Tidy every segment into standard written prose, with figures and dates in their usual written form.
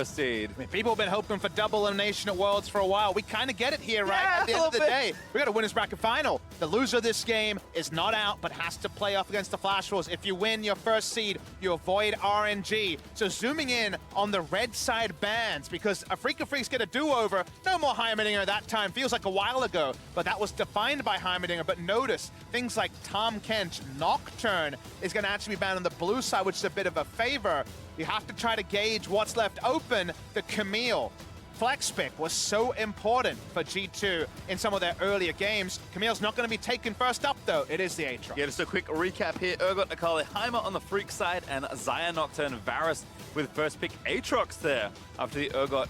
seed. I mean, people have been hoping for double elimination at Worlds for a while. We kind of get it here, right? Yeah, at the end of the a little day, we got a winners bracket final. The loser of this game is not out, but has to play off against the Flash Wolves. If you win your first seed, you avoid RNG. So zooming in on the red side bans, because Afrika Freaks get a do-over. No more Heimerdinger that time. Feels like a while ago, but that was defined by Heimerdinger. But notice, things like Tahm Kench, Nocturne is going to actually be banned on the blue side, which is a bit of a favor. You have to try to gauge what's left open. The Camille flex pick was so important for G2 in some of their earlier games. Camille's not going to be taken first up, though. It is the Aatrox. Yeah, just a quick recap here. Urgot, Akali, Heimer on the Freak side, and Xayah, Nocturne, Varus with first pick Aatrox there after the Urgot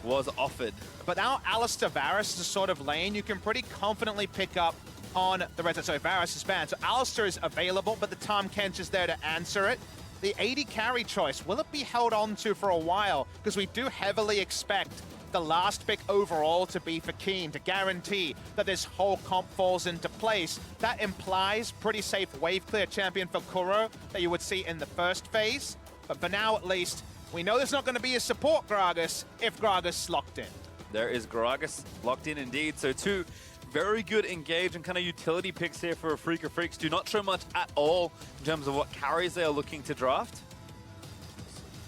was offered. But now Alistair Varus is a sort of lane you can pretty confidently pick up on the red side. Sorry, Varus is banned. So Alistair is available, but the Tahm Kench is there to answer it. The 80 carry choice, will it be held on to for a while? Because we do heavily expect the last pick overall to be for Keen, to guarantee that this whole comp falls into place. That implies pretty safe wave clear champion for Kuro that you would see in the first phase. But for now, at least, we know there's not going to be a support Gragas if Gragas locked in. There is Gragas locked in indeed. So two very good engage and kind of utility picks here for Afrika Freaks. Do not show much at all in terms of what carries they are looking to draft.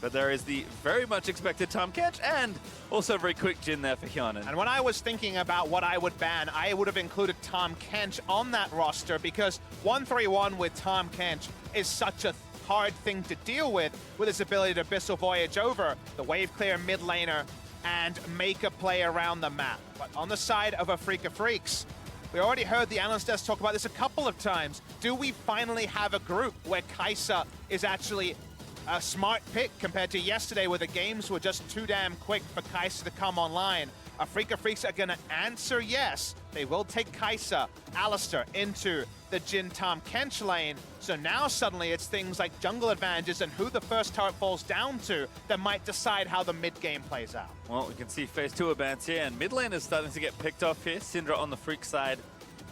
But there is the very much expected Tahm Kench and also a very quick Jhin there for Hyanan. And when I was thinking about what I would ban, I would have included Tahm Kench on that roster because 1-3-1 with Tahm Kench is such a hard thing to deal with his ability to Abyssal Voyage over the wave clear mid laner and make a play around the map. But on the side of Afrika Freaks, we already heard the analyst desk talk about this a couple of times. Do we finally have a group where Kai'Sa is actually a smart pick compared to yesterday where the games were just too damn quick for Kai'Sa to come online? Afrika Freaks are going to answer yes. They will take Kai'Sa, Alistair into the Jhin Tahm Kench lane. So now suddenly it's things like jungle advantages and who the first turret falls down to that might decide how the mid game plays out. Well, we can see phase 2 advance here, and mid lane is starting to get picked off here. Syndra on the Freak side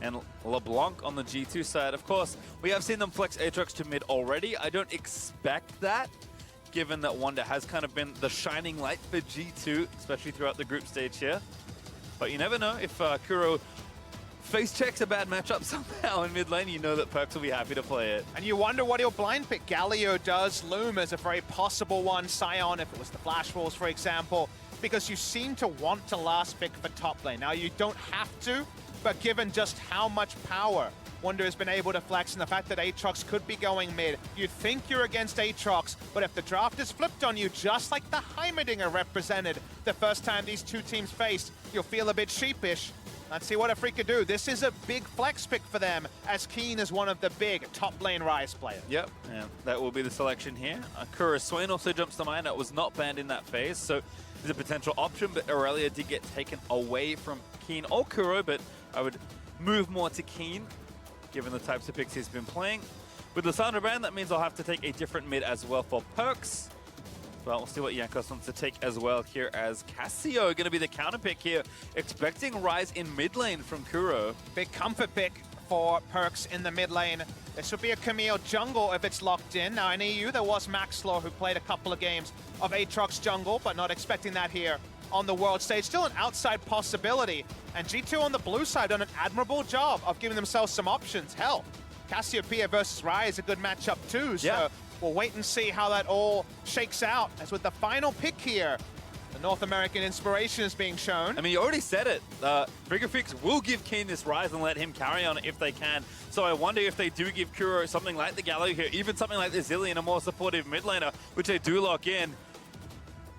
and LeBlanc on the G2 side. Of course, we have seen them flex Aatrox to mid already. I don't expect that, given that Wanda has kind of been the shining light for G2, especially throughout the group stage here. But you never know, if Kuro face checks a bad matchup somehow in mid lane, you know that Perkz will be happy to play it. And you wonder what he'll blind pick. Galio does loom as a very possible one. Sion, if it was the Flash Wolves, for example, because you seem to want to last pick for top lane. Now, you don't have to, but given just how much power Wonder has been able to flex and the fact that Aatrox could be going mid, you'd think you're against Aatrox, but if the draft is flipped on you, just like the Heimerdinger represented the first time these two teams faced, you'll feel a bit sheepish. Let's see what Afrika do. This is a big flex pick for them, as Keen is one of the big top lane Rise players. Yep, and that will be the selection here. Kuro Swain also jumps to mind. That was not banned in that phase, so is a potential option, but Aurelia did get taken away from Keen or Kuro, but I would move more to Keen, given the types of picks he's been playing. With Lissandra ban, that means I'll have to take a different mid as well for Perkz. Well, we'll see what Jankos wants to take as well here, as Cassio going to be the counter pick here, expecting Rise in mid lane from Kuro. Big comfort pick for Perkz in the mid lane. This would be a Camille jungle if it's locked in. Now in EU, there was Maxlor who played a couple of games of Aatrox jungle, but not expecting that here on the world stage. Still an outside possibility. And G2 on the blue side done an admirable job of giving themselves some options. Hell, Cassiopeia versus Rai is a good matchup too. So yeah, we'll wait and see how that all shakes out. As with the final pick here, the North American inspiration is being shown. I mean, you already said it. Afrika Freaks will give Keen this Rise and let him carry on it if they can. So I wonder if they do give Kuro something like the Gallo here, even something like the Zillion, a more supportive mid laner, which they do lock in.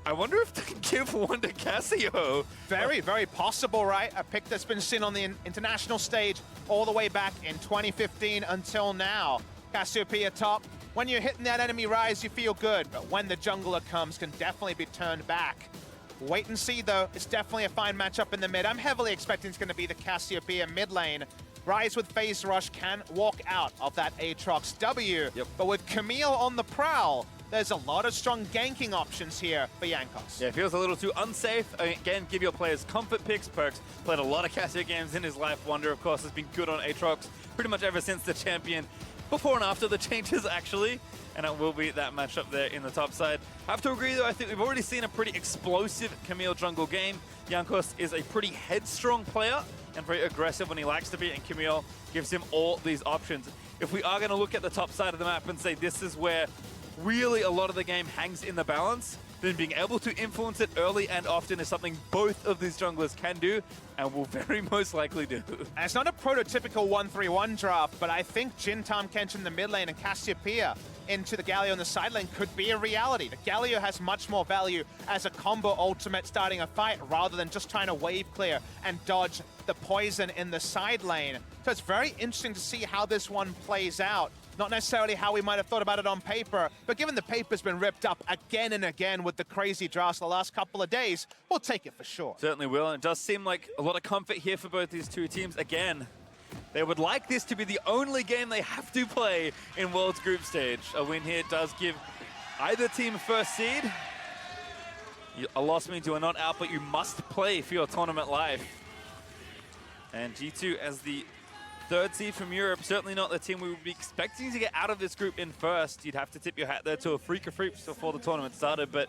I wonder if they can give one to Cassio. Very, very possible, right? A pick that's been seen on the international stage all the way back in 2015 until now. Cassiopeia top. When you're hitting that enemy Rise, you feel good, but when the jungler comes, can definitely be turned back. Wait and see, though. It's definitely a fine matchup in the mid. I'm heavily expecting it's going to be the Cassiopeia mid lane. Rise with Phase Rush can walk out of that Aatrox W, but with Camille on the prowl, there's a lot of strong ganking options here for Jankos. Yeah, it feels a little too unsafe. Again, give your players comfort picks. Perkz played a lot of Cassio games in his life. Wonder, of course, has been good on Aatrox pretty much ever since the champion before and after the changes, actually. And it will be that matchup there in the top side. I have to agree, though, I think we've already seen a pretty explosive Camille jungle game. Jankos is a pretty headstrong player and very aggressive when he likes to be, and Camille gives him all these options. If we are going to look at the top side of the map and say this is where really a lot of the game hangs in the balance, then being able to influence it early and often is something both of these junglers can do and will very most likely do. And it's not a prototypical 1-3-1 draft, but I think Jhin, Tahm Kench in the mid lane and Cassiopeia into the Galio in the side lane could be a reality. The Galio has much more value as a combo ultimate starting a fight rather than just trying to wave clear and dodge the poison in the side lane. So it's very interesting to see how this one plays out. Not necessarily how we might have thought about it on paper, but given the paper's been ripped up again and again with the crazy drafts the last couple of days, we'll take it for sure. Certainly will, and it does seem like a lot of comfort here for both these two teams. Again, they would like this to be the only game they have to play in World's Group Stage. A win here does give either team first seed. A loss means you are not out, but you must play for your tournament life. And G2 as the third seed from Europe, certainly not the team we would be expecting to get out of this group in first. You'd have to tip your hat there to a Freak of Freaks before the tournament started, but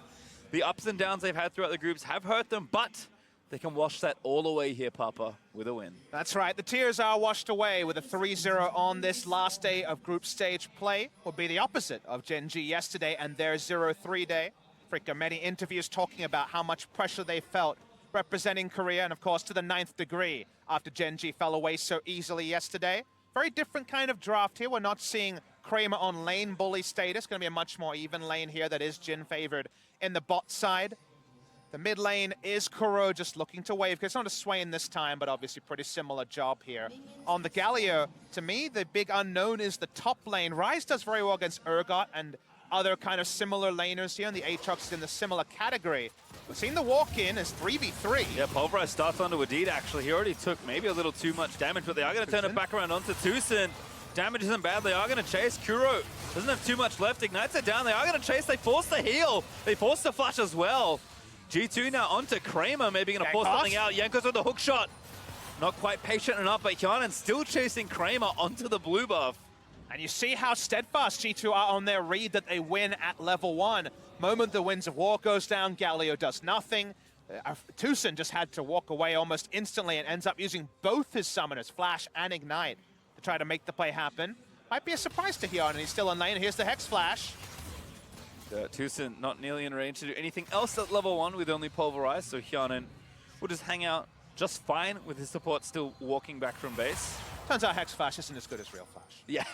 the ups and downs they've had throughout the groups have hurt them, but they can wash that all away here, Papa, with a win. That's right. The tears are washed away with a 3-0 on this last day of group stage play. Will be the opposite of Gen G yesterday and their 0-3 day. Fricka, many interviews talking about how much pressure they felt representing Korea, and of course to the 9th degree after Gen G fell away so easily yesterday. Very different kind of draft here. We're not seeing Kramer on lane bully status. Going to be a much more even lane here that is Jhin favored in the bot side. The mid lane is Kuro just looking to wave. It's not a Swain this time, but obviously pretty similar job here. On the Galio, to me, the big unknown is the top lane. Ryze does very well against Urgot and other kind of similar laners here, and the Aatrox is in the similar category. We've seen the walk-in as 3v3. Yeah, Pulverize starts onto Adid, actually. He already took maybe a little too much damage, but they are going to turn it back around onto Tucson. Damage isn't bad. They are going to chase. Kuro doesn't have too much left. Ignites it down. They are going to chase. They force the heal. They force the flash as well. G2 now onto Kramer, maybe going to force something out. Jankos with the hook shot. Not quite patient enough, but Hyanan still chasing Kramer onto the blue buff. And you see how steadfast G2 are on their read that they win at level 1. Moment the Winds of War goes down, Galio does nothing. Tucson just had to walk away almost instantly and ends up using both his summoners, Flash and Ignite, to try to make the play happen. Might be a surprise to Hyanan, he's still in lane. Here's the Hex Flash. Tucson not nearly in range to do anything else at level 1 with only Pulverize, so Hyanan will just hang out just fine with his support still walking back from base. Turns out Hex Flash isn't as good as real Flash. Yeah.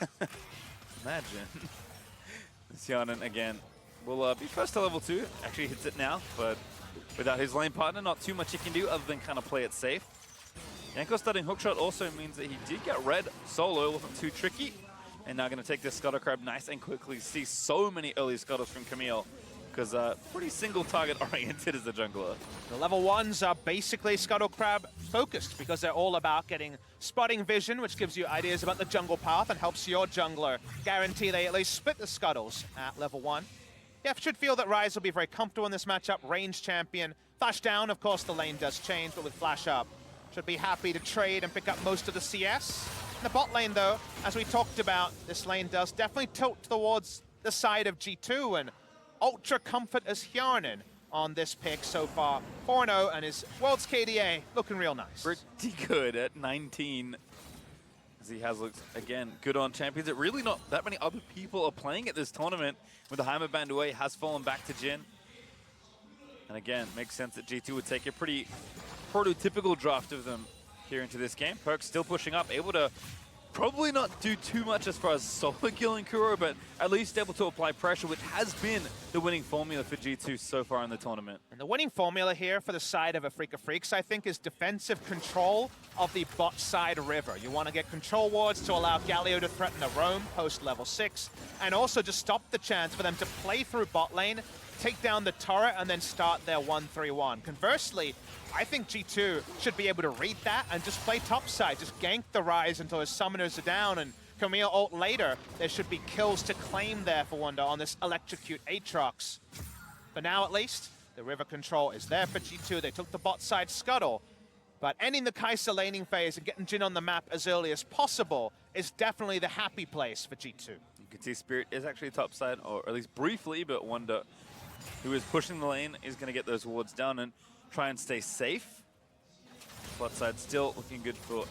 Imagine. Hyanan again will be first to level 2. Actually hits it now, but without his lane partner, not too much he can do other than kind of play it safe. Jankos starting hookshot also means that he did get red solo, wasn't too tricky. And now going to take this Scuttle Crab nice and quickly. See so many early scuttles from Camille, because pretty single target oriented as a jungler. The level 1s are basically Scuttle Crab focused because they're all about getting spotting vision, which gives you ideas about the jungle path and helps your jungler guarantee they at least split the scuttles at level 1. Yeah, should feel that Ryze will be very comfortable in this matchup. Range champion. Flash down, of course the lane does change, but with flash up, should be happy to trade and pick up most of the CS. In the bot lane though, as we talked about, this lane does definitely tilt towards the side of G2, and ultra comfort as Hyanan on this pick so far. 4-0 and his World's KDA looking real nice. Pretty good at 19. As he has looked, again, good on champions. It really not that many other people are playing at this tournament. With the Heimer banned away, has fallen back to Jhin. And again, makes sense that G2 would take a pretty prototypical draft of them here into this game. Perkz still pushing up, able to probably not do too much as far as solo killing Kuro, but at least able to apply pressure, which has been the winning formula for G2 so far in the tournament. And the winning formula here for the side of a Freak of Freaks, I think, is defensive control of the bot side river. You want to get control wards to allow Galio to threaten the roam post level 6, and also just stop the chance for them to play through bot lane, take down the turret, and then start their 1-3-1. Conversely, I think G2 should be able to read that and just play topside, just gank the Ryze until his summoners are down, and Camille ult later. There should be kills to claim there for Wonder on this Electrocute Aatrox. For now, at least, the river control is there for G2. They took the bot side scuttle, but ending the Kai'Sa laning phase and getting Jhin on the map as early as possible is definitely the happy place for G2. You can see Spirit is actually topside, or at least briefly, but Wonder, who is pushing the lane, is going to get those wards down and try and stay safe. Bot side still looking good for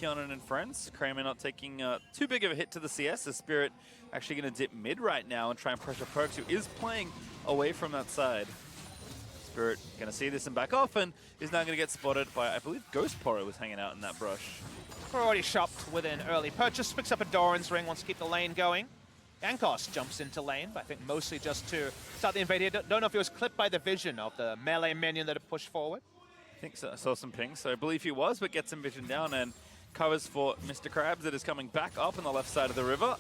Hyonin and friends. Kramer not taking too big of a hit to the CS. The Spirit actually going to dip mid right now and try and pressure Perks, who is playing away from that side. Spirit going to see this and back off, and is now going to get spotted by, I believe, Ghost Poro was hanging out in that brush. We're already shopped with an early purchase. Picks up a Doran's ring, wants to keep the lane going. Yankos jumps into lane, but I think mostly just to start the invade here. Don't know if he was clipped by the vision of the melee minion that had pushed forward. I think so. I saw some pings, so I believe he was, but gets some vision down and covers for Mr. Krabs that is coming back up on the left side of the river.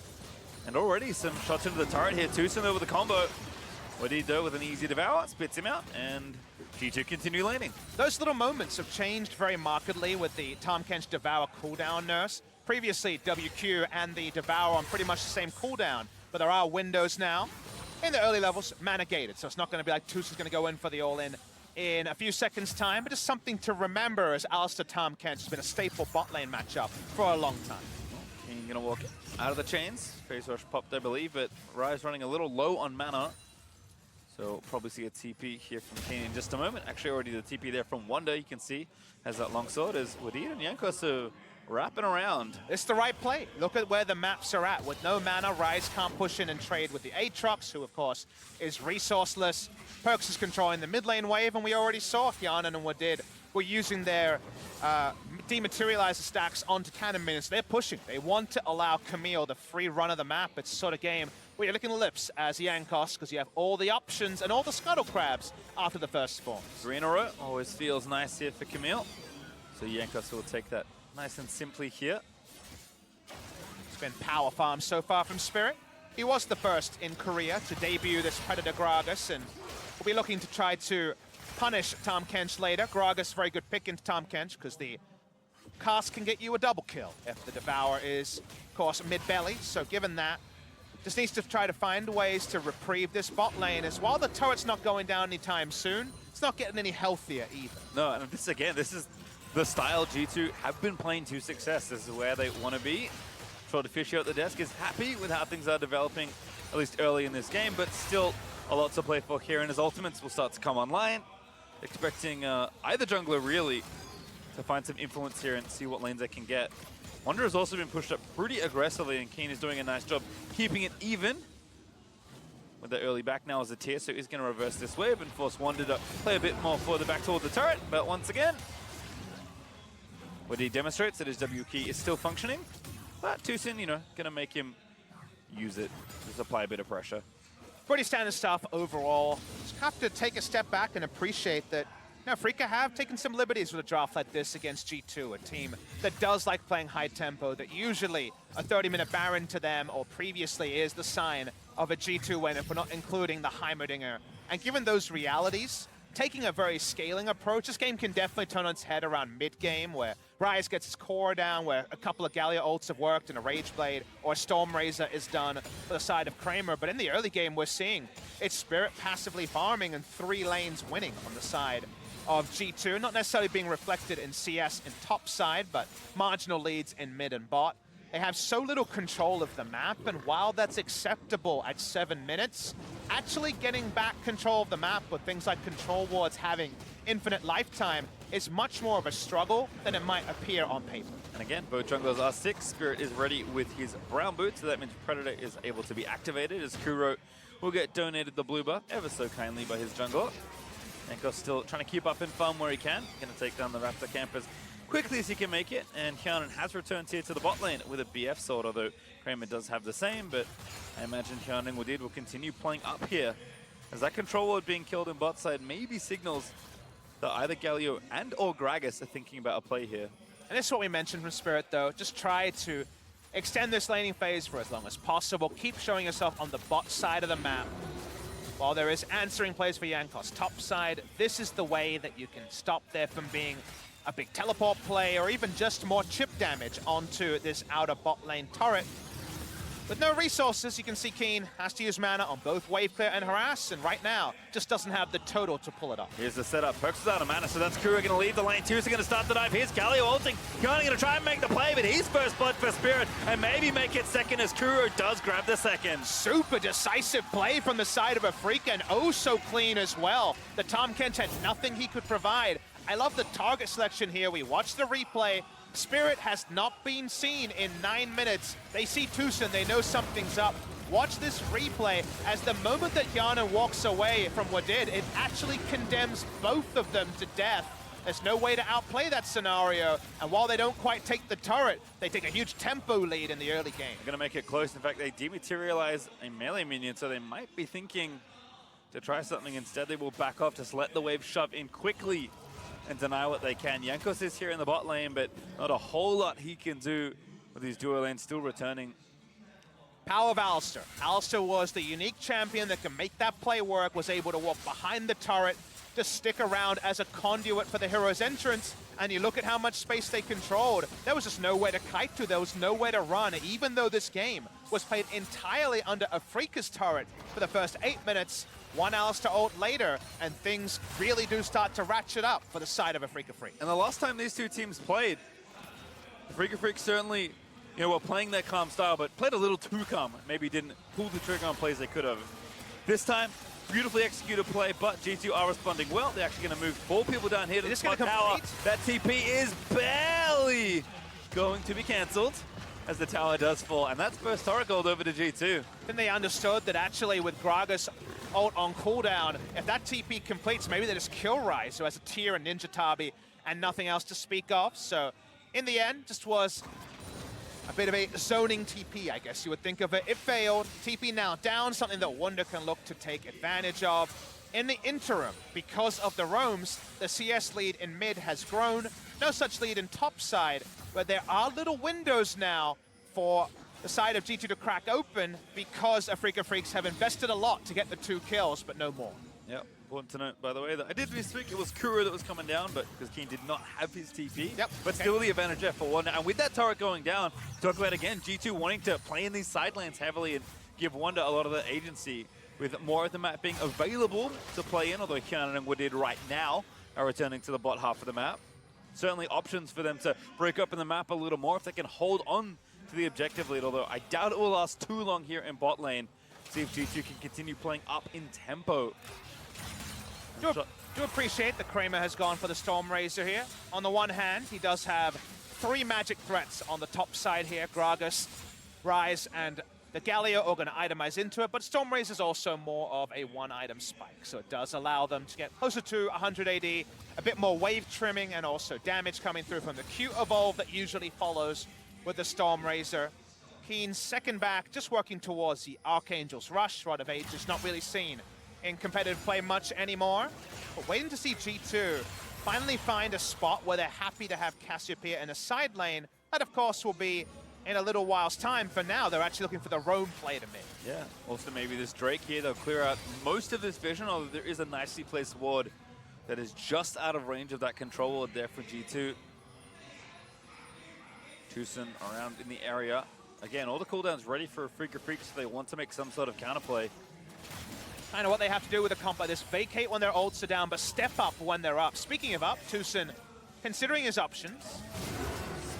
And already some shots into the turret here. Tucson over the combo. What did he do with an easy devour? Spits him out, and G2 continue laning. Those little moments have changed very markedly with the Tahm Kench Devour cooldown nurse. Previously, WQ and the Devour on pretty much the same cooldown, but there are windows now. In the early levels, mana gated, so it's not going to be like Tucson's going to go in for the all-in in a few seconds' time, but just something to remember as Alistair Tahm Kench has been a staple bot lane matchup for a long time. King going to walk out of the chains. Phase rush popped, I believe, but Rise running a little low on mana. So we'll probably see a TP here from Kane in just a moment. Actually, already the TP there from Wonder, you can see, has that longsword as Wadid and Yankos wrapping around. It's the right play. Look at where the maps are at. With no mana, Rise can't push in and trade with the Aatrox, who, of course, is resourceless. Perks is controlling the mid lane wave, and we already saw Hyonin and Wadid were using their dematerializer stacks onto cannon minions. They're pushing. They want to allow Camille the free run of the map. It's the sort of game where you're licking the lips as Yankos, because you have all the options and all the scuttle crabs after the first spawn. 3 in a row. Always feels nice here for Camille. So Yankos will take that nice and simply here. It's been power farm so far from Spirit. He was the first in Korea to debut this Predator Gragas, and we'll be looking to try to punish Tahm Kench later. Gragas, very good pick into Tahm Kench, because the cast can get you a double kill if the Devour is, of course, mid-belly. So given that, just needs to try to find ways to reprieve this bot lane, as while the turret's not going down anytime soon, it's not getting any healthier either. No, and this is the style G2 have been playing to success. This is where they want to be. Troll Fisher at the desk is happy with how things are developing, at least early in this game, but still a lot to play for here, and his ultimates will start to come online. Expecting either jungler, really, to find some influence here and see what lanes they can get. Wonder has also been pushed up pretty aggressively, and Keen is doing a nice job keeping it even. With the early back now as a tier, so he's going to reverse this wave and force Wonder to play a bit more further back toward the turret. But once again, what he demonstrates that his W key is still functioning. But Tucson, going to make him use it, just apply a bit of pressure. Pretty standard stuff overall. Just have to take a step back and appreciate that Freaka have taken some liberties with a draft like this against G2, a team that does like playing high tempo, that usually a 30-minute Baron to them, or previously, is the sign of a G2 win if we're not including the Heimerdinger. And given those realities, taking a very scaling approach, this game can definitely turn on its head around mid-game, where Rise gets his core down, where a couple of Gallia ults have worked and a Rage Blade or a Storm Razor is done for the side of Kramer. But in the early game, we're seeing it's Spirit passively farming and 3 lanes winning on the side of G2, not necessarily being reflected in CS in top side, but marginal leads in mid and bot. They have so little control of the map, and while that's acceptable at 7 minutes, actually getting back control of the map with things like control wards having infinite lifetime is much more of a struggle than it might appear on paper. And again, both junglers are 6. Spirit is ready with his brown boot, so that means Predator is able to be activated, as Kuro will get donated the blue buff ever so kindly by his jungler. Yankos still trying to keep up in farm where he can. Going to take down the Raptor camp as quickly as he can make it. And Hyonin has returned here to the bot lane with a BF sword, although Kramer does have the same. But I imagine Hyonin and Wadid will continue playing up here, as that control ward being killed in bot side maybe signals that either Galio and or Gragas are thinking about a play here. And this is what we mentioned from Spirit, though. Just try to extend this laning phase for as long as possible. Keep showing yourself on the bot side of the map. While there is answering plays for Yankos top side, this is the way that you can stop there from being a big teleport play, or even just more chip damage onto this outer bot lane turret. With no resources, you can see Keen has to use mana on both Wave Clear and Harass, and right now, just doesn't have the total to pull it off. Here's the setup. Perks is out of mana, so that's Kuro going to leave the lane. Tusa going to start the dive. Here's Galio ulting. Going to try and make the play, but he's first blood for Spirit, and maybe make it second as Kuro does grab the second. Super decisive play from the side of Afrika, and oh so clean as well. The Tahm Kench had nothing he could provide. I love the target selection here. We watched the replay. Spirit has not been seen in 9 minutes. They see Tucson, they know something's up. Watch this replay as the moment that Yana walks away from Wadid, it actually condemns both of them to death. There's no way to outplay that scenario, and while they don't quite take the turret, they take a huge tempo lead in the early game. They're going to make it close. In fact, they dematerialize a melee minion, so they might be thinking to try something. Instead, they will back off, just let the wave shove in quickly and deny what they can. Jankos is here in the bot lane, but not a whole lot he can do with these duo lanes still returning. Power of Alistar. Alistar was the unique champion that can make that play work, was able to walk behind the turret, to stick around as a conduit for the hero's entrance, and you look at how much space they controlled. There was just nowhere to kite to, there was nowhere to run, even though this game was played entirely under Afrika's turret for the first 8 minutes. One Alistar ult later, and things really do start to ratchet up for the side of Afrika Freak. And the last time these two teams played, Afrika Freak certainly, were playing their calm style, but played a little too calm. Maybe didn't pull the trigger on plays they could have. This time, beautifully executed play, but G2 are responding well. They're actually going to move 4 people down here to the spot tower. That TP is barely going to be cancelled as the tower does fall, and that's first turret gold over to G2. Then they understood that actually with Gragas ult on cooldown, if that TP completes, maybe they just kill Rise, who has a tier and Ninja Tabi and nothing else to speak of. So in the end, just was a bit of a zoning TP, I guess you would think of it. It failed. TP now down, something that Wunder can look to take advantage of. In the interim, because of the roams, the CS lead in mid has grown. No such lead in top side, but there are little windows now for the side of G2 to crack open because Afrika Freaks have invested a lot to get the 2 kills, but no more. Yep, important to note, by the way, that I did misspeak. It was Kuro that was coming down, but because Keen did not have his TP. Yep. But still the advantage there for Wonder. And with that turret going down, talk about again, G2 wanting to play in these side lanes heavily and give Wonder a lot of the agency with more of the map being available to play in, although Kiana and Wadid right now are returning to the bot half of the map. Certainly options for them to break up in the map a little more if they can hold on to the objective lead, although I doubt it will last too long here in bot lane. See if G2 can continue playing up in tempo. Do appreciate that Kramer has gone for the Stormrazor here. On the one hand, he does have 3 magic threats on the top side here. Gragas, Rise, and the Galio are going to itemize into it, but Stormrazor is also more of a 1-item spike, so it does allow them to get closer to 100 AD, a bit more wave trimming, and also damage coming through from the Q evolve that usually follows with the Stormrazor. Keen's second back, just working towards the Archangel's Rush. Rod of Ages not really seen in competitive play much anymore, but waiting to see G2 finally find a spot where they're happy to have Cassiopeia in a side lane. That, of course, will be in a little while's time. For now, they're actually looking for the roam play to mid. Yeah, also maybe this Drake here, they'll clear out most of this vision, although there is a nicely placed ward that is just out of range of that control ward there for G2. Tucson around in the area. Again, all the cooldowns ready for Afrika Freak, so they want to make some sort of counterplay. Kind of what they have to do with a comp like this. Vacate when their ults are down, but step up when they're up. Speaking of up, Tucson considering his options.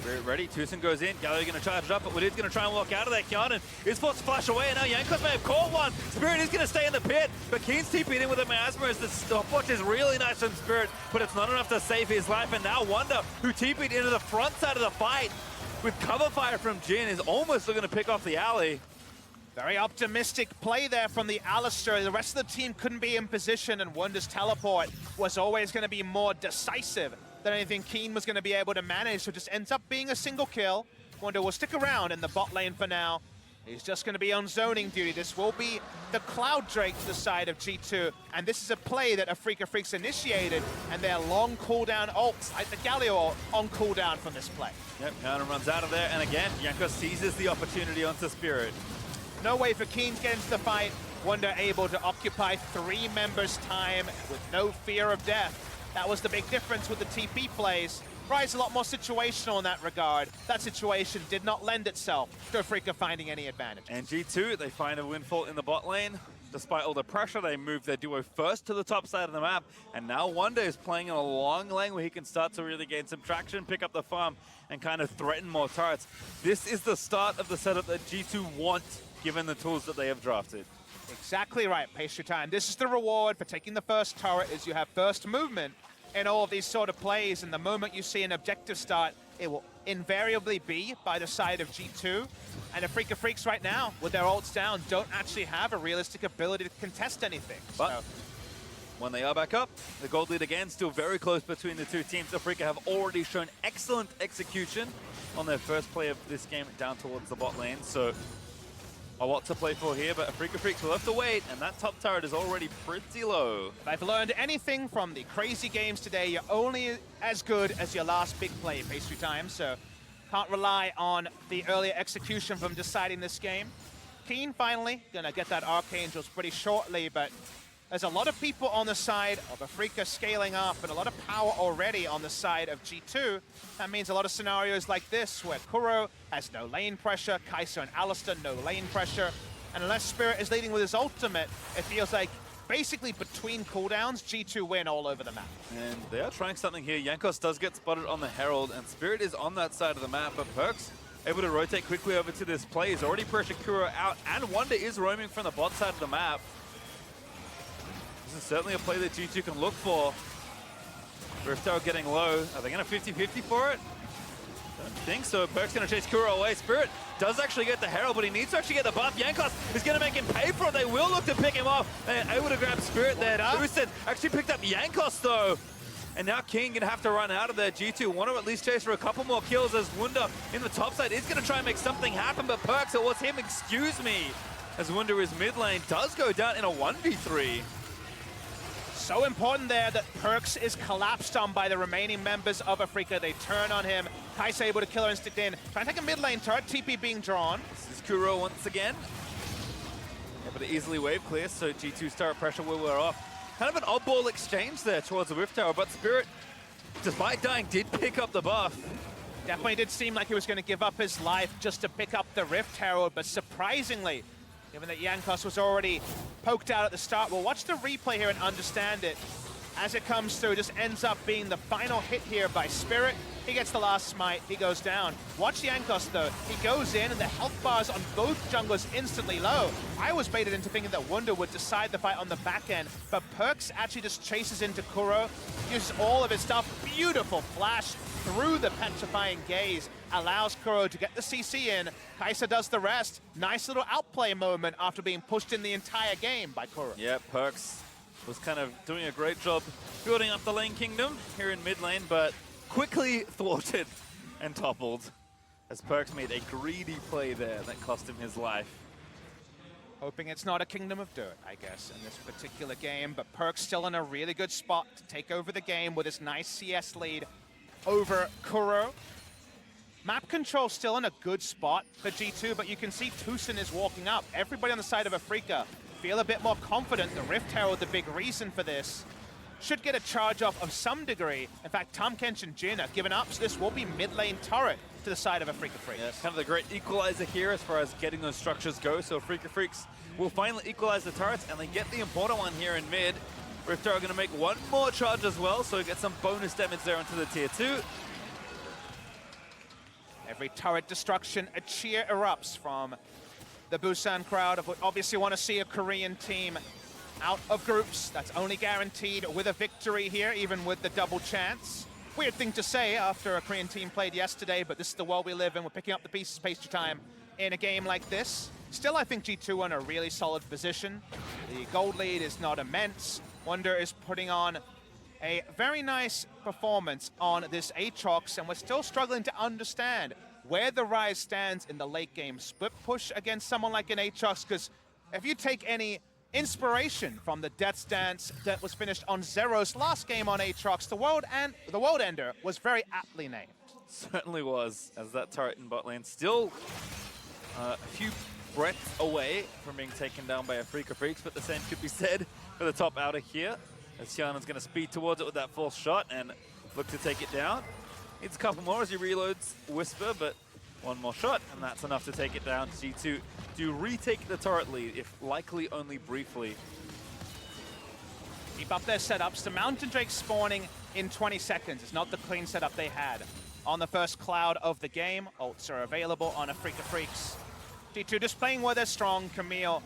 Spirit ready, Tucson goes in, Galio going to charge it up, but Wadid's going to try and walk out of there. Kianan is forced to flash away, and now Jankos may have caught one. Spirit is going to stay in the pit, but Keen's TP'd in with a miasma as the stopwatch is really nice from Spirit, but it's not enough to save his life, and now Wonder, who TP'd into the front side of the fight with cover fire from Jin, is almost looking to pick off the alley. Very optimistic play there from the Alistar. The rest of the team couldn't be in position, and Wonder's teleport was always going to be more decisive than anything Keen was going to be able to manage, so just ends up being a single kill. Wonder will stick around in the bot lane for now. He's just going to be on zoning duty. This will be the Cloud Drake to the side of G2, and this is a play that Afrika Freaks initiated, and their long cooldown ults, like the Galio ult, on cooldown from this play. Yep, Counter runs out of there, and again, Jankos seizes the opportunity onto Spirit. No way for Keen to get into the fight. Wonder able to occupy 3 members' time with no fear of death. That was the big difference with the TP plays. Rise a lot more situational in that regard. That situation did not lend itself to Afrika finding any advantage. And G2, they find a windfall in the bot lane. Despite all the pressure, they move their duo first to the top side of the map. And now Wonder is playing in a long lane where he can start to really gain some traction, pick up the farm, and kind of threaten more turrets. This is the start of the setup that G2 want, given the tools that they have drafted. Exactly right, Pastry Time. This is the reward for taking the first turret, is you have first movement in all of these sort of plays, and the moment you see an objective start, it will invariably be by the side of G2. And Afrika Freaks right now, with their ults down, don't actually have a realistic ability to contest anything. But when they are back up, the gold lead again, still very close between the two teams. Afrika have already shown excellent execution on their first play of this game down towards the bot lane. So a lot to play for here, but Afrika Freaks will have to wait, and that top turret is already pretty low. If I've learned anything from the crazy games today, you're only as good as your last big play, Pastry Time, so can't rely on the earlier execution from deciding this game. Keen finally gonna get that Archangels pretty shortly, but there's a lot of people on the side of Afrika scaling up and a lot of power already on the side of G2. That means a lot of scenarios like this where Kuro has no lane pressure, Kai'Sa and Alistar no lane pressure, and unless Spirit is leading with his ultimate, it feels like basically between cooldowns, G2 win all over the map. And they are trying something here. Jankos does get spotted on the Herald, and Spirit is on that side of the map, but Perkz able to rotate quickly over to this play. He's already pressured Kuro out, and Wonder is roaming from the bot side of the map. This is certainly a play that G2 can look for. Rift Tower getting low. Are they going to 50-50 for it? Don't think so. Perkz going to chase Kuro away. Spirit does actually get the Herald, but he needs to actually get the buff. Jankos is going to make him pay for it. They will look to pick him off. And able to grab Spirit there. Boosted actually picked up Jankos though. And now King going to have to run out of there. G2 want to at least chase for a couple more kills as Wunder in the top side is going to try and make something happen. But Perkz, it was him, excuse me. As Wunder is mid lane, does go down in a 1v3. So important there that Perkz is collapsed on by the remaining members of Afrika. They turn on him. Kai'Sa able to kill her instant in. Trying to take a mid lane turret. TP being drawn. This is Kuro once again. Able to easily wave clear, so G2's turret pressure will wear off. Kind of an oddball exchange there towards the Rift Tower, but Spirit, despite dying, did pick up the buff. Definitely did seem like he was going to give up his life just to pick up the Rift Herald, but surprisingly, given that Jankos was already poked out at the start, we'll watch the replay here and understand it. As it comes through, just ends up being the final hit here by Spirit. He gets the last smite, he goes down. Watch Jankos though, he goes in and the health bars on both junglers instantly low. I was baited into thinking that Wunder would decide the fight on the back end, but Perkz actually just chases into Kuro, uses all of his stuff, beautiful flash through the petrifying gaze, allows Kuro to get the CC in. Kai'Sa does the rest. Nice little outplay moment after being pushed in the entire game by Kuro. Yeah, Perkz was kind of doing a great job building up the lane kingdom here in mid lane, but quickly thwarted and toppled as Perkz made a greedy play there that cost him his life. Hoping it's not a kingdom of dirt, I guess, in this particular game, but Perkz still in a really good spot to take over the game with his nice CS lead over Kuro. Map control still in a good spot for G2, but you can see Tucson is walking up. Everybody on the side of Afrika feel a bit more confident. The Rift Herald, the big reason for this, should get a charge off of some degree. In fact, Tahm Kench and Jhin are given up, so this will be mid lane turret to the side of Afrika Freaks. Yeah, kind of the great equalizer here as far as getting those structures go. So Afrika Freaks will finally equalize the turrets, and they get the important one here in mid. Rift are going to make one more charge as well, so get some bonus damage there onto the tier 2. Every turret destruction, a cheer erupts from the Busan crowd. Obviously want to see a Korean team out of groups. That's only guaranteed with a victory here, even with the double chance. Weird thing to say after a Korean team played yesterday, but this is the world we live in. We're picking up the pieces Pastry Time in a game like this. Still, I think G2 are in a really solid position. The gold lead is not immense. Wonder is putting on a very nice performance on this Aatrox, and we're still struggling to understand where the Rise stands in the late game split push against someone like an Aatrox, because if you take any inspiration from the Death's Dance that was finished on Zero's last game on Aatrox, the World Ender was very aptly named. Certainly was, as that turret in bot lane still a few breaths away from being taken down by Afrika Freaks, but the same could be said for the top outer here, as Hyun's going to speed towards it with that false shot and look to take it down. Needs a couple more as he reloads Whisper, but one more shot, and that's enough to take it down. G2 do retake the turret lead, if likely only briefly. Keep up their setups. The Mountain Drake spawning in 20 seconds. It's not the clean setup they had on the first cloud of the game. Ults are available on Afrika Freaks. G2 just playing where they're strong. Camille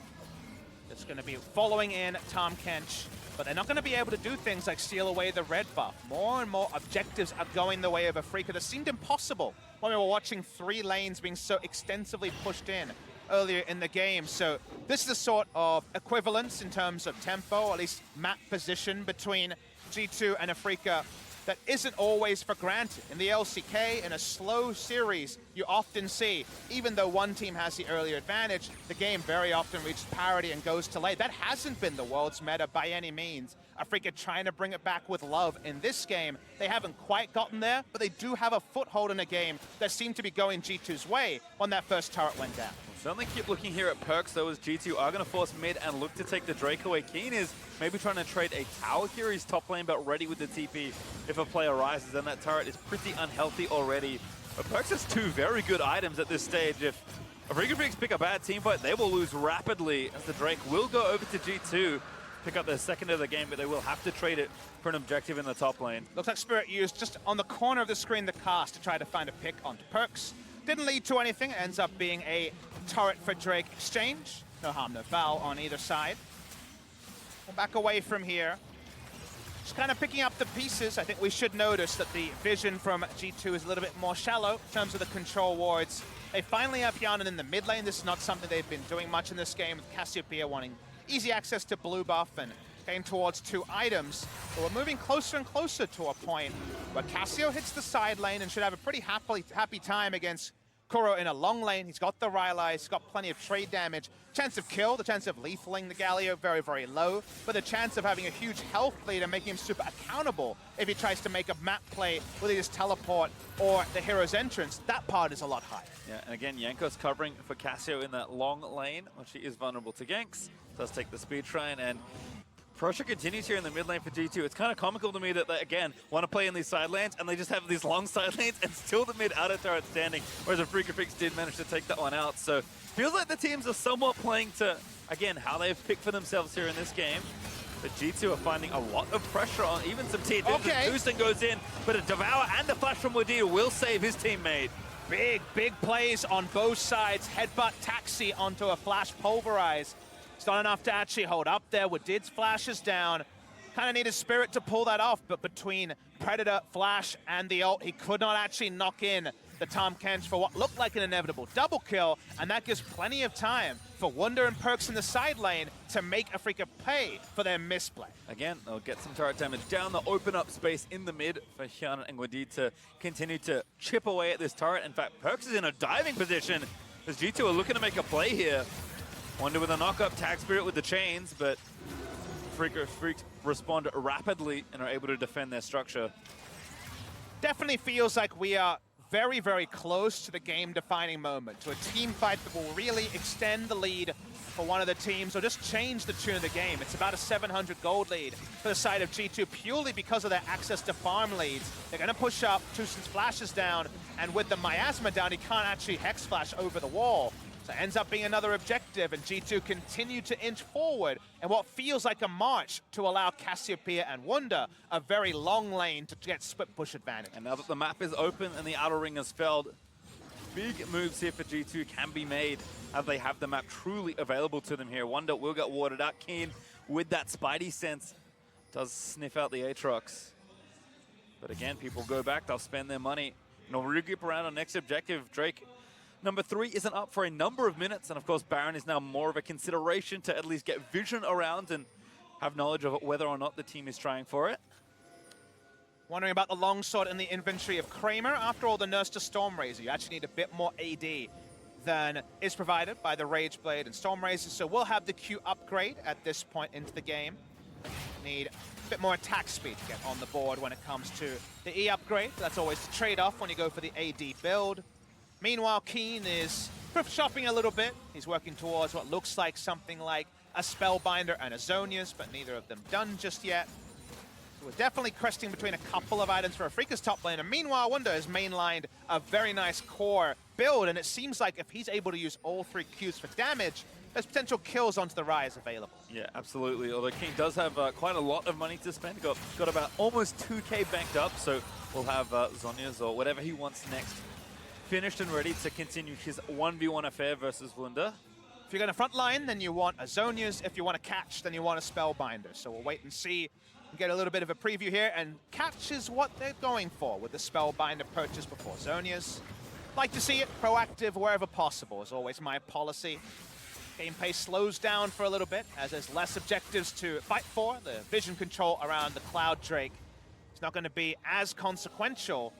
is going to be following in Tom Kench, but they're not going to be able to do things like steal away the red buff. More and more objectives are going the way of Afrika. That seemed impossible when we were watching 3 lanes being so extensively pushed in earlier in the game. So this is a sort of equivalence in terms of tempo, or at least map position between G2 and Afrika that isn't always for granted. In the LCK, in a slow series, you often see, even though one team has the earlier advantage, the game very often reaches parity and goes to late. That hasn't been the world's meta by any means. Afrika trying to bring it back with love in this game. They haven't quite gotten there, but they do have a foothold in a game that seemed to be going G2's way when that first turret went down. Certainly keep looking here at Perks, though, as G2 are going to force mid and look to take the Drake away. Keen is maybe trying to trade a tower here. He's top lane, but ready with the TP if a player rises, and that turret is pretty unhealthy already. But Perks has 2 very good items at this stage. If Afrika Freaks pick a bad team fight, they will lose rapidly, as the Drake will go over to G2, pick up their second of the game, but they will have to trade it for an objective in the top lane. Looks like Spirit used just on the corner of the screen the cast to try to find a pick onto Perks. Didn't lead to anything. It ends up being a turret for Drake exchange. No harm, no foul on either side. We'll back away from here. Just kind of picking up the pieces. I think we should notice that the vision from G2 is a little bit more shallow in terms of the control wards. They finally have Yanan in the mid lane. This is not something they've been doing much in this game, with Cassiopeia wanting easy access to blue buff and getting towards 2 items. But we're moving closer and closer to a point where Cassio hits the side lane and should have a pretty happy time against Kuro in a long lane. He's got the Rylai, he's got plenty of trade damage. Chance of kill, the chance of lethaling the Galio, very, very low. But the chance of having a huge health lead and making him super accountable if he tries to make a map play, whether he just teleport or the hero's entrance, that part is a lot higher. Yeah, and again, Yanko's covering for Cassio in that long lane, when she is vulnerable to ganks. Does take the speed shrine, and pressure continues here in the mid lane for G2. It's kind of comical to me that they, again, want to play in these side lanes, and they just have these long side lanes, and still the mid outer turret standing, whereas Afrika Freaks did manage to take that one out. So feels like the teams are somewhat playing to, again, how they've picked for themselves here in this game. But G2 are finding a lot of pressure on even some teams. Okay. Houston goes in, but a Devour and a flash from Wadir will save his teammate. Big plays on both sides. Headbutt Taxi onto a flash Pulverize. It's not enough to actually hold up there. Wadid's flashes down. Kind of needed Spirit to pull that off, but between Predator, Flash, and the ult, he could not actually knock in the Tahm Kench for what looked like an inevitable double kill, and that gives plenty of time for Wunder and Perks in the side lane to make Afrika pay for their misplay. Again, they'll get some turret damage down. They'll open up space in the mid for Hyun and Wadid to continue to chip away at this turret. In fact, Perks is in a diving position as G2 are looking to make a play here. Wunder with a knock-up, Tag Spirit with the chains, but Afrika Freaks respond rapidly and are able to defend their structure. Definitely feels like we are very, very close to the game-defining moment, to a team fight that will really extend the lead for one of the teams or just change the tune of the game. It's about a 700 gold lead for the side of G2 purely because of their access to farm leads. They're going to push up, Tusen's flash is down, and with the Miasma down, he can't actually Hex Flash over the wall. So it ends up being another objective, and G2 continue to inch forward in what feels like a march to allow Cassiopeia and Wunder a very long lane to get split push advantage. And now that the map is open and the outer ring has failed, big moves here for G2 can be made as they have the map truly available to them here. Wunder will get watered out. Keen with that Spidey sense does sniff out the Aatrox. But again, people go back, they'll spend their money, and they'll regroup around our next objective. Drake number 3 isn't up for a number of minutes, and of course Baron is now more of a consideration to at least get vision around and have knowledge of whether or not the team is trying for it. Wondering about the longsword in the inventory of Kramer. After all, the Nurse to Stormrazor, you actually need a bit more AD than is provided by the Rageblade and Stormrazor, so we'll have the Q upgrade at this point into the game. Need a bit more attack speed to get on the board when it comes to the E upgrade. That's always the trade-off when you go for the AD build. Meanwhile, Keen is thrift shopping a little bit. He's working towards what looks like something like a Spellbinder and a Zonia's, but neither of them done just yet. We're definitely cresting between a couple of items for Afrika's top lane, and meanwhile, Wunder has mainlined a very nice core build, and it seems like if he's able to use all 3 Qs for damage, there's potential kills onto the Rise available. Yeah, absolutely. Although King does have quite a lot of money to spend. Got about almost 2K banked up, so we'll have Zhonya's or whatever he wants next finished and ready to continue his 1v1 affair versus Wunder. If you're going to front line, then you want a Zhonya's. If you want to catch, then you want a Spellbinder. So we'll wait and see and get a little bit of a preview here. And catch is what they're going for with the Spellbinder purchase before Zhonya's. Like to see it proactive wherever possible is always my policy. Game pace slows down for a little bit as there's less objectives to fight for. The vision control around the Cloud Drake is not going to be as consequential.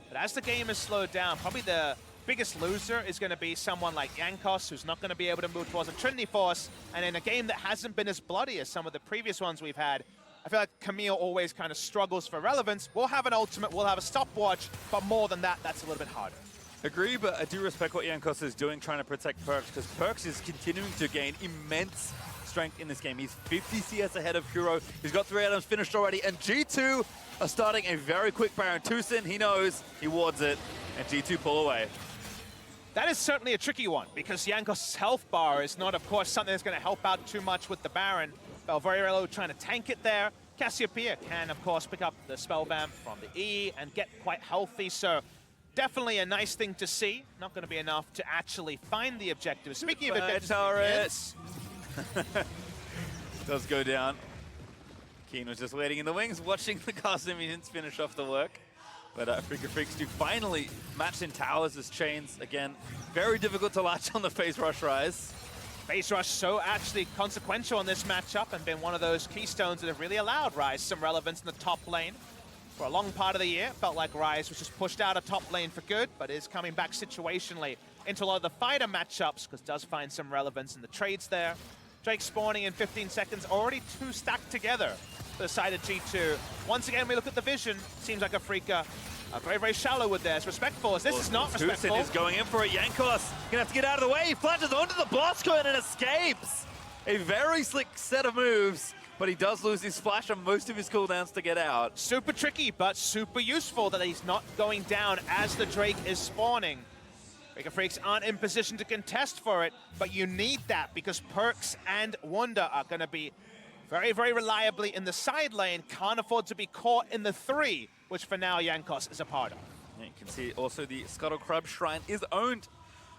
But as the game is slowed down, probably the biggest loser is going to be someone like Jankos, who's not going to be able to move towards a Trinity Force. And in a game that hasn't been as bloody as some of the previous ones we've had, I feel like Camille always kind of struggles for relevance. We'll have an ultimate, we'll have a stopwatch, but more than that, that's a little bit harder. Agree, but I do respect what Jankos is doing, trying to protect Perkz, because Perkz is continuing to gain immense strength in this game. He's 50 CS ahead of Kuro. He's got 3 items finished already, and G2 are starting a very quick Baron. Tucson, he knows, he wards it, and G2 pull away. That is certainly a tricky one, because Jankos' health bar is not, of course, something that's going to help out too much with the Baron. Belvarello trying to tank it there. Cassiopeia can, of course, pick up the spell vamp from the E and get quite healthy, so definitely a nice thing to see. Not going to be enough to actually find the objective. Speaking of objectives, does go down. Keen was just waiting in the wings, watching the Castle Minions finish off the work. But Freaks do finally match in towers as chains. Again, very difficult to latch on the Phase Rush Rise. Phase Rush so actually consequential in this matchup and been one of those keystones that have really allowed Rise some relevance in the top lane. For a long part of the year, felt like Rise was just pushed out of top lane for good, but is coming back situationally into a lot of the fighter matchups, because does find some relevance in the trades there. Drake spawning in 15 seconds, already 2 stacked together for the side of G2. Once again, we look at the vision. Seems like Afrika very, very shallow with theirs. Respectful, as this is not respectful. Tucson is going in for a Jankos. Gonna have to get out of the way. He flashes onto the boss cone and escapes. A very slick set of moves, but he does lose his flash on most of his cooldowns to get out. Super tricky, but super useful that he's not going down as the Drake is spawning. Freaks aren't in position to contest for it, but you need that because Perkz and Wunder are going to be very, very reliably in the side lane. Can't afford to be caught in the 3, which for now Jankos is a part of. Yeah, you can see also the Scuttle Crab Shrine is owned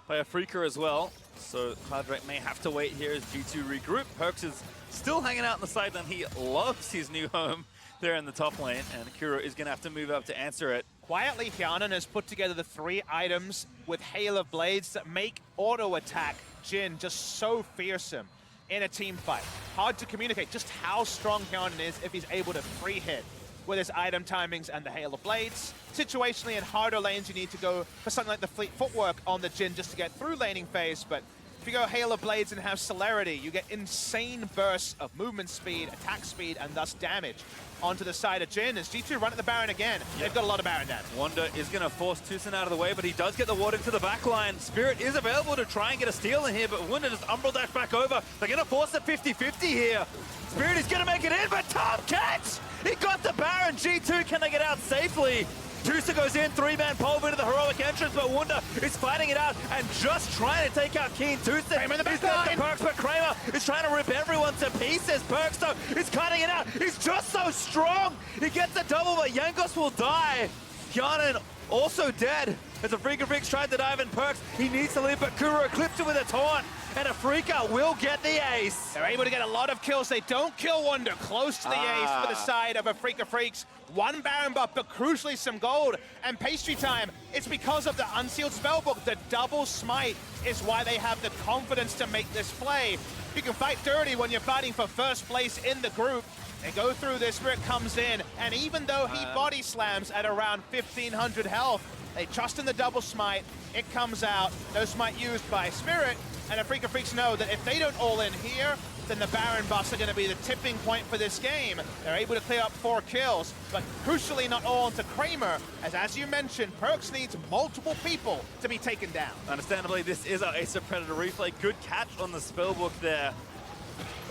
by Afrika as well. So Cloud Drake may have to wait here as G2 regroup. Perkz is still hanging out on the side lane. He loves his new home there in the top lane, and Kuro is going to have to move up to answer it. Quietly, Hyanan has put together the 3 items with Hail of Blades that make auto-attack Jhin just so fearsome in a team fight. Hard to communicate just how strong Hyanan is if he's able to free hit with his item timings and the Hail of Blades. Situationally, in harder lanes, you need to go for something like the Fleet Footwork on the Jhin just to get through laning phase, but if you go Hail of Blades and have Celerity, you get insane bursts of movement speed, attack speed, and thus damage onto the side of Jhin as G2 run at the Baron again. Yep. They've got a lot of Baron damage. Wunder is going to force Tucson out of the way, but he does get the ward into the back line. Spirit is available to try and get a steal in here, but Wunder just Umbral dash back over. They're going to force a 50-50 here. Spirit is going to make it in, but Tom catch! He got the Baron. G2, can they get out safely? Tucson goes in, 3-man pole into the heroic entrance, but Wunder is fighting it out and just trying to take out Keen. Tucson Kramer in the back line. Perkz, but Kramer is trying to rip everyone to pieces. Perkz, though, is cutting it out. He's just so strong. He gets a double, but Jankos will die. Hyanan also dead as Afrika tried to dive in Perkz. He needs to live, but Kuro clips it with a taunt, and Afrika will get the ace. They're able to get a lot of kills. They don't kill Wunder. Close to the ace for the side of Afrika Freaks. 1 Baron buff, but crucially some gold. And pastry time, it's because of the unsealed spellbook. The double smite is why they have the confidence to make this play. You can fight dirty when you're fighting for first place in the group. They go through this, Spirit comes in, and even though he body slams at around 1,500 health, they trust in the double smite. It comes out, no smite used by Spirit, and Afrika Freaks know that if they don't all in here, then the Baron buffs are going to be the tipping point for this game. They're able to clear up 4 kills, but crucially not all into Kramer, as you mentioned, Perkz needs multiple people to be taken down. Understandably, this is our Ace of Predator replay. Good catch on the spellbook there.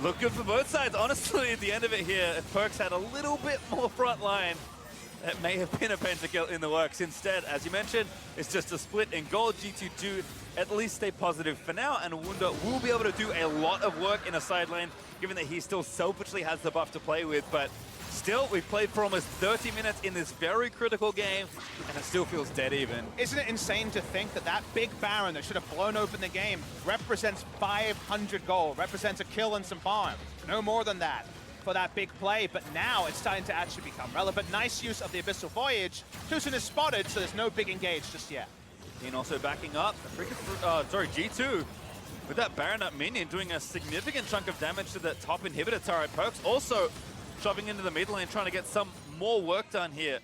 Look good for both sides. Honestly, at the end of it here, if Perkz had a little bit more front line, that may have been a pentakill in the works. Instead, as you mentioned, it's just a split in gold. G2 do at least stay positive for now, and Wunder will be able to do a lot of work in a side lane, given that he still selfishly has the buff to play with. But still, we've played for almost 30 minutes in this very critical game, and it still feels dead even. Isn't it insane to think that that big Baron that should have blown open the game represents 500 gold, represents a kill and some farm. No more than that for that big play, but now it's starting to actually become relevant. Nice use of the Abyssal Voyage. TuSin is spotted, so there's no big engage just yet. And also backing up, G2 with that Baron up minion doing a significant chunk of damage to that top inhibitor turret. Perkz also shoving into the mid lane, trying to get some more work done here.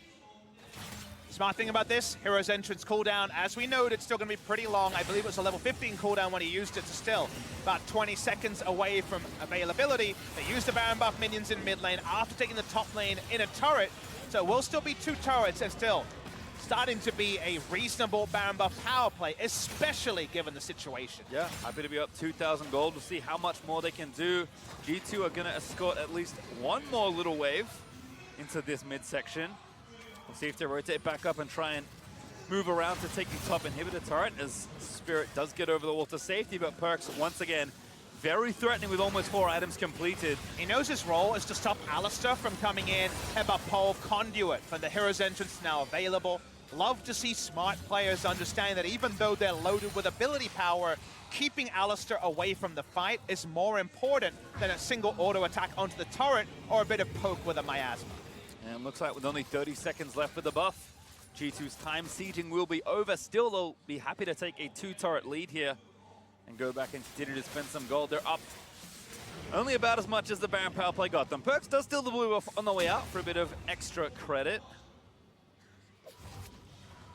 Smart thing about this, Hero's Entrance cooldown, as we know, it's still going to be pretty long. I believe it was a level 15 cooldown when he used it, to still about 20 seconds away from availability. They used the Baron buff minions in mid lane after taking the top lane in a turret. So it will still be 2 turrets and still starting to be a reasonable Baron buff power play, especially given the situation. Yeah, happy to be up 2,000 gold. We'll see how much more they can do. G2 are going to escort at least one more little wave into this midsection. We'll see if they rotate back up and try and move around to take the top inhibitor turret, as Spirit does get over the wall to safety, but Perkz, once again, very threatening with almost 4 items completed. He knows his role is to stop Alistar from coming in, have a pole conduit for the Hero's Entrance now available. Love to see smart players understand that even though they're loaded with ability power, keeping Alistar away from the fight is more important than a single auto attack onto the turret or a bit of poke with a miasma. And looks like with only 30 seconds left with the buff, G2's time sieging will be over. Still, they'll be happy to take a 2-turret lead here and go back and continue to spend some gold. They're up only about as much as the Baron power play got them. Perkz does steal the blue buff on the way out for a bit of extra credit.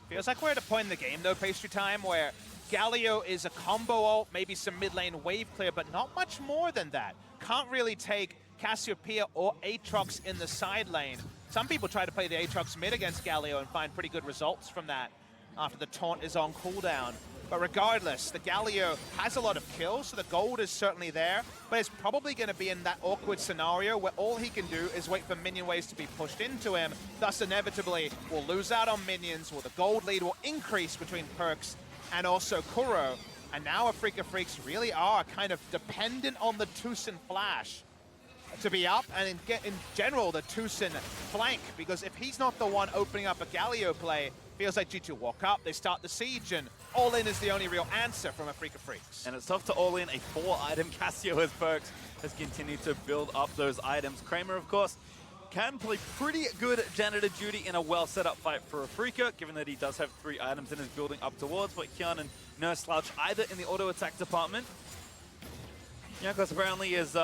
Feels like we're at a point in the game, though, Pastry Time, where Galio is a combo ult, maybe some mid lane wave clear, but not much more than that. Can't really take Cassiopeia or Aatrox in the side lane. Some people try to play the Aatrox mid against Galio and find pretty good results from that after the taunt is on cooldown. But regardless, the Galio has a lot of kills, so the gold is certainly there, but it's probably going to be in that awkward scenario where all he can do is wait for minion waves to be pushed into him, thus inevitably will lose out on minions, or the gold lead will increase between Perkz and also Kuro. And now Afrika Freaks really are kind of dependent on the TuSin flash to be up, and in general the TuSin flank, because if he's not the one opening up a Galio play, feels like G2 walk up, they start the siege, and all-in is the only real answer from Afrika Freaks. And it's tough to all-in a 4-item Cassio as Perkz has continued to build up those items. Kramer, of course, can play pretty good janitor duty in a well-set-up fight for Afrika, given that he does have 3 items and is building up towards, but Hyun and no slouch either in the auto-attack department. Jankos apparently is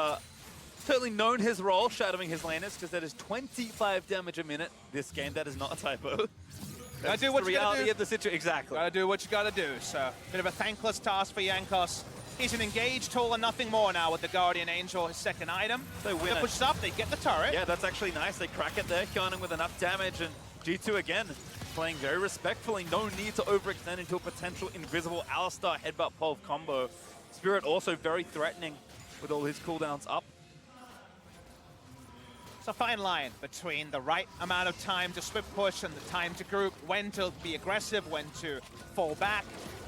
certainly known his role, shadowing his laners, because that is 25 damage a minute this game. That is not a typo. Gotta do what you gotta do. Of the situation. Exactly. Gotta do what you gotta do. So, bit of a thankless task for Jankos. He's an engaged tool and nothing more now with the Guardian Angel, his second item. They win it. Pushes up, they get the turret. Yeah, that's actually nice. They crack it there, Kyonin with enough damage, and G2 again playing very respectfully. No need to overextend into a potential invisible Alistar headbutt pulse combo. Spirit also very threatening with all his cooldowns up. It's a fine line between the right amount of time to swift push and the time to group, when to be aggressive, when to fall back.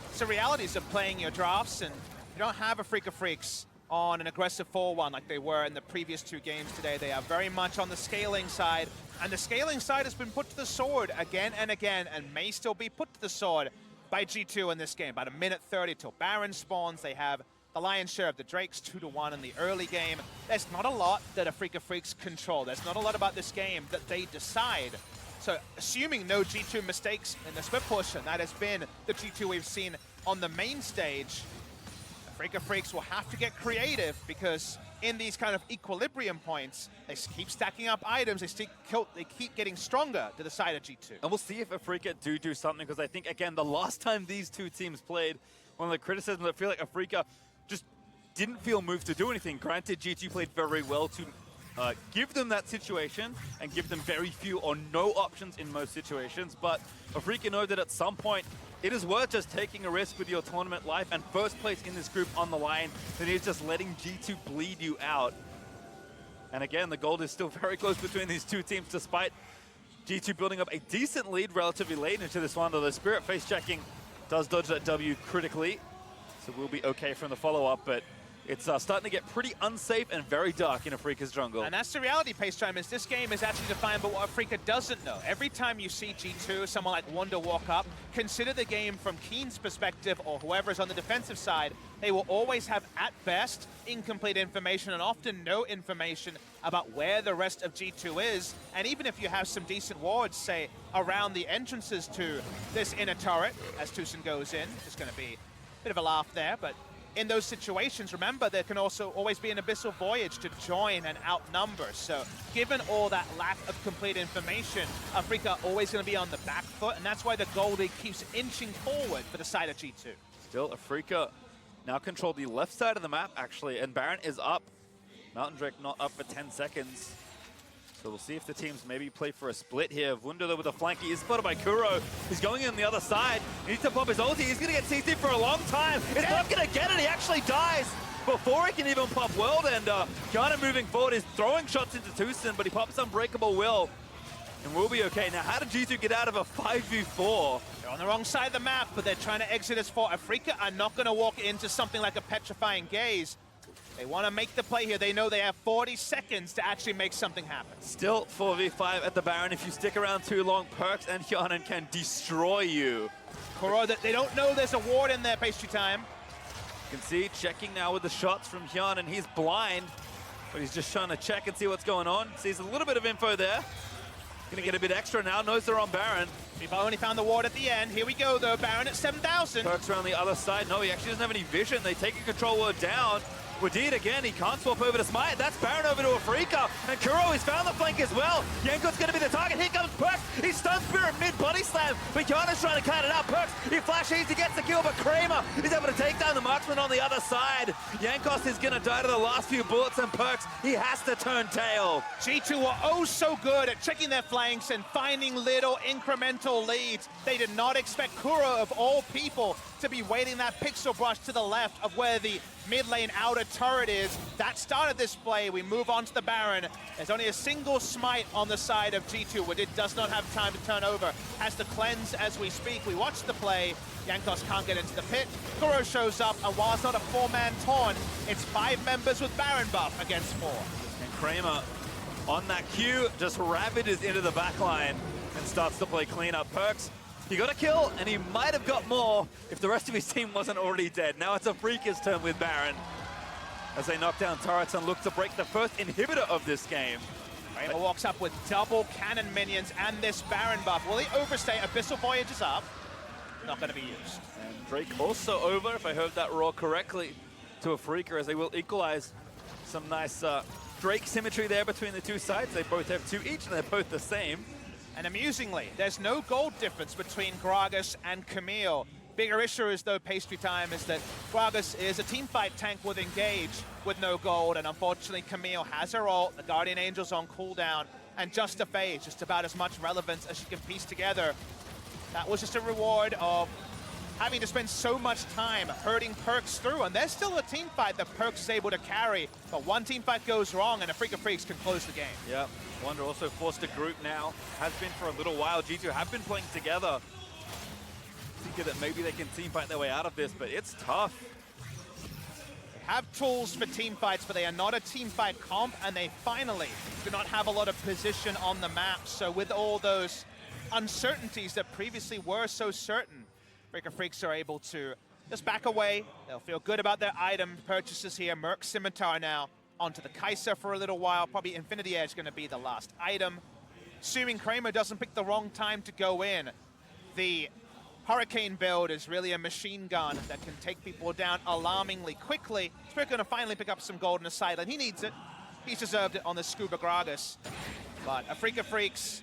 It's the realities of playing your drafts, and you don't have Afrika Freaks on an aggressive 4-1 like they were in the previous 2 games today. They are very much on the scaling side, and the scaling side has been put to the sword again and again, and may still be put to the sword by G2 in this game. About 1:30 till Baron spawns. They have the lion's share of the Drakes, 2-1 in the early game. There's not a lot that Afrika Freaks control. There's not a lot about this game that they decide. So assuming no G2 mistakes in the split push, and that has been the G2 we've seen on the main stage, Afrika Freaks will have to get creative, because in these kind of equilibrium points, they keep stacking up items, they keep getting stronger to the side of G2. And we'll see if Afrika do something, because I think, again, the last time these 2 teams played, one of the criticisms, I feel like Afrika just didn't feel moved to do anything. Granted, G2 played very well to give them that situation and give them very few or no options in most situations, but Afrika know that at some point it is worth just taking a risk with your tournament life and first place in this group on the line than it is just letting G2 bleed you out. And again, the gold is still very close between these two teams, despite G2 building up a decent lead relatively late into this one, though the Spirit face checking does dodge that W critically. So we'll be okay from the follow-up, but it's starting to get pretty unsafe and very dark in Afrika's jungle. And that's the reality, Pacetime, is this game is actually defined by what Afrika doesn't know. Every time you see G2, someone like Wonder walk up, consider the game from Keen's perspective or whoever's on the defensive side, they will always have, at best, incomplete information and often no information about where the rest of G2 is. And even if you have some decent wards, say, around the entrances to this inner turret, as Tucson goes in, just going to be a bit of a laugh there, but in those situations, remember, there can also always be an Abyssal Voyage to join and outnumber. So given all that lack of complete information, Afrika always going to be on the back foot, and that's why the gold league keeps inching forward for the side of G2. Still, Afrika now control the left side of the map, actually, and Baron is up. Mountain Drake not up for 10 seconds. So we'll see if the teams maybe play for a split here. Wunder, though, with a flanky is spotted by Kuro. He's going in the other side. He needs to pop his ulti. He's going to get CC for a long time. He's not going to get it. He actually dies before he can even pop World. And Kiana moving forward is throwing shots into Tucson, but he pops Unbreakable Will. And we'll be okay. Now, how did G2 get out of a 5v4? They're on the wrong side of the map, but they're trying to exit us for Afrika are not going to walk into something like a Petrifying Gaze. They want to make the play here. They know they have 40 seconds to actually make something happen. Still 4v5 at the Baron. If you stick around too long, Perks and Hyanan can destroy you. Kuro, they don't know there's a ward in there, Pastry Time. You can see checking now with the shots from Hyanan. He's blind, but he's just trying to check and see what's going on. Sees a little bit of info there. Gonna get a bit extra now. Knows they're on Baron. We've only found the ward at the end. Here we go, though. Baron at 7,000. Perks around the other side. No, he actually doesn't have any vision. They take a control ward down. Wadid again, he can't swap over to Smite. That's Baron over to Afrika. And Kuro has found the flank as well. Yanko's going to be the target. Here comes Perks. He stuns Spirit mid body slam. But Kiana's trying to cut it out. Perks, he flashes, he gets the kill, but Kramer is able to take down the marksman on the other side. Yankos is going to die to the last few bullets, and Perks, he has to turn tail. G2 were oh so good at checking their flanks and finding little incremental leads. They did not expect Kuro, of all people, to be waiting that pixel brush to the left of where the mid lane outer turret is. That started this play. We move on to the Baron. There's only a single smite on the side of G2, where it does not have time to turn over. Has to cleanse as we speak. We watch the play. Yankos can't get into the pit. Kuro shows up, and while it's not a four-man taunt, it's 5 members with Baron buff against 4. And Kramer on that Q just ravages into the back line and starts to play cleanup. Perks, he got a kill, and he might have got more if the rest of his team wasn't already dead. Now it's Afrika's turn with Baron as they knock down turrets and look to break the first inhibitor of this game. Kramer walks up with double cannon minions and this Baron buff. Will he overstay? Abyssal Voyage is up. Not going to be used. And Drake also over, if I heard that roar correctly, to Afrika, as they will equalize. Some nice Drake symmetry there between the two sides. They both have 2 each, and they're both the same. And amusingly, there's no gold difference between Gragas and Camille. Bigger issue is, though, Pastry Time, is that Gragas is a teamfight tank with Engage with no gold, and unfortunately Camille has her ult, the Guardian Angel's on cooldown, and just a phase, just about as much relevance as she can piece together. That was just a reward of having to spend so much time hurting Perks through, and there's still a team fight that Perks is able to carry, but one team fight goes wrong and Afrika Freaks can close the game. Yeah, Wonder also forced a group now, has been for a little while. G2 have been playing together. Thinking that maybe they can team fight their way out of this, but it's tough. They have tools for team fights, but they are not a team fight comp, and they finally do not have a lot of position on the map. So with all those uncertainties that previously were so certain, Afrika Freaks are able to just back away. They'll feel good about their item purchases here. Merc Scimitar now onto the Kai'Sa for a little while. Probably Infinity Edge going to be the last item. Assuming Kramer doesn't pick the wrong time to go in, the Hurricane build is really a machine gun that can take people down alarmingly quickly. Spirit going to finally pick up some gold in the sideline. He needs it. He's deserved it on the Scuba Gragas. But Afrika Freaks,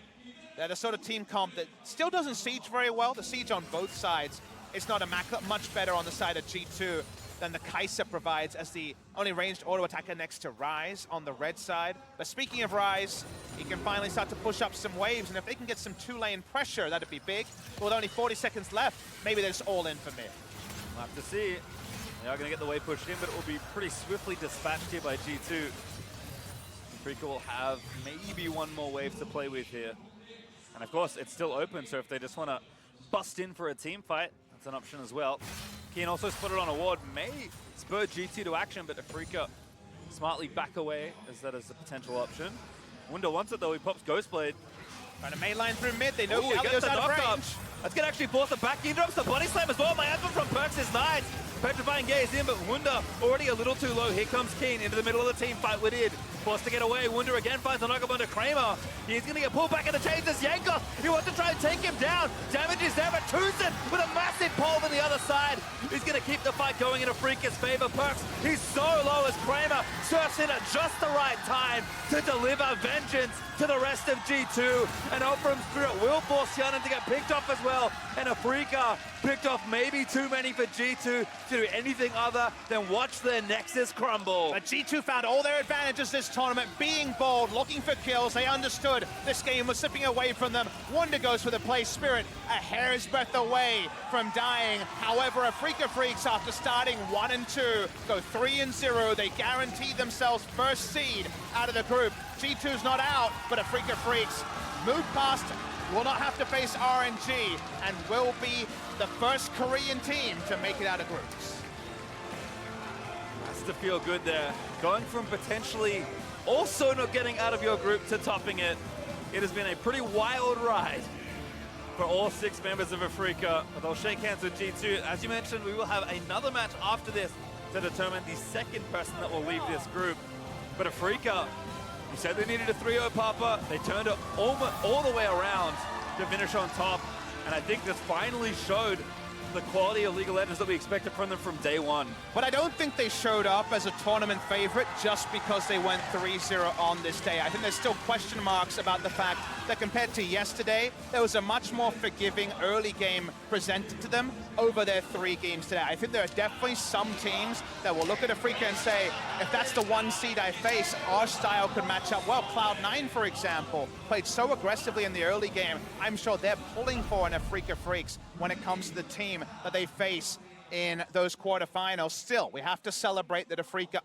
they're the sort of team comp that still doesn't siege very well. The siege on both sides is not much better on the side of G2. than the Kai'Sa provides as the only ranged auto attacker next to Ryze on the red side. But speaking of Ryze, he can finally start to push up some waves, and if they can get some two-lane pressure, that'd be big. But with only 40 seconds left, maybe they're just all in for mid. We'll have to see. They are going to get the wave pushed in, but it will be pretty swiftly dispatched here by G2. Afrika will have maybe one more wave to play with here. And of course, it's still open, so if they just want to bust in for a team fight, that's an option as well. Keen also spotted on a ward, may spur G2 to action, but Afrika smartly back away as that is a potential option. Wunder wants it though, he pops Ghostblade. Trying to mainline through mid, they know Ooh, Galio's out of range. That's going to actually force it back. He drops the body slam as well. My anthem from Perks is nice. Petrifying gaze in, but Wunder already a little too low. Here comes Keen into the middle of the team fight with Id. Forced to get away. Wunder again finds a knock-up onto Kramer. He's going to get pulled back in the chases. Yankoff, he wants to try and take him down. Damage is there, but Tucson with a massive pole on the other side. He's going to keep the fight going in Afrika's favor. Perks, he's so low as Kramer surfs in at just the right time to deliver vengeance to the rest of G2. And Ophrum's Spirit will force Shannon to get picked off as well. And Afrika picked off maybe too many for G2 to do anything other than watch their Nexus crumble. But G2 found all their advantages this tournament, being bold, looking for kills. They understood this game was slipping away from them. Wunder goes for the play. Spirit a hair's breadth away from dying. However, Afrika Freaks, after starting 1 and 2, go 3 and 0. They guarantee themselves first seed out of the group. G2's not out, but Afrika Freaks move past, will not have to face RNG, and will be the first Korean team to make it out of groups. Has to feel good there. Going from potentially also not getting out of your group to topping it. It has been a pretty wild ride for all 6 members of Afrika. But they'll shake hands with G2. As you mentioned, we will have another match after this to determine the second person that will leave this group. But Afrika, you said they needed a 3-0 Papa. They turned it all the way around to finish on top. And I think this finally showed the quality of League of Legends that we expected from them from day one. But I don't think they showed up as a tournament favorite just because they went 3-0 on this day. I think there's still question marks about the fact that compared to yesterday, there was a much more forgiving early game presented to them over their 3 games today. I think there are definitely some teams that will look at Afrika and say, if that's the 1 seed I face, our style could match up well. Cloud9, for example, played so aggressively in the early game. I'm sure they're pulling for an Afrika Freaks when it comes to the team that they face in those quarterfinals. Still, we have to celebrate that Afrika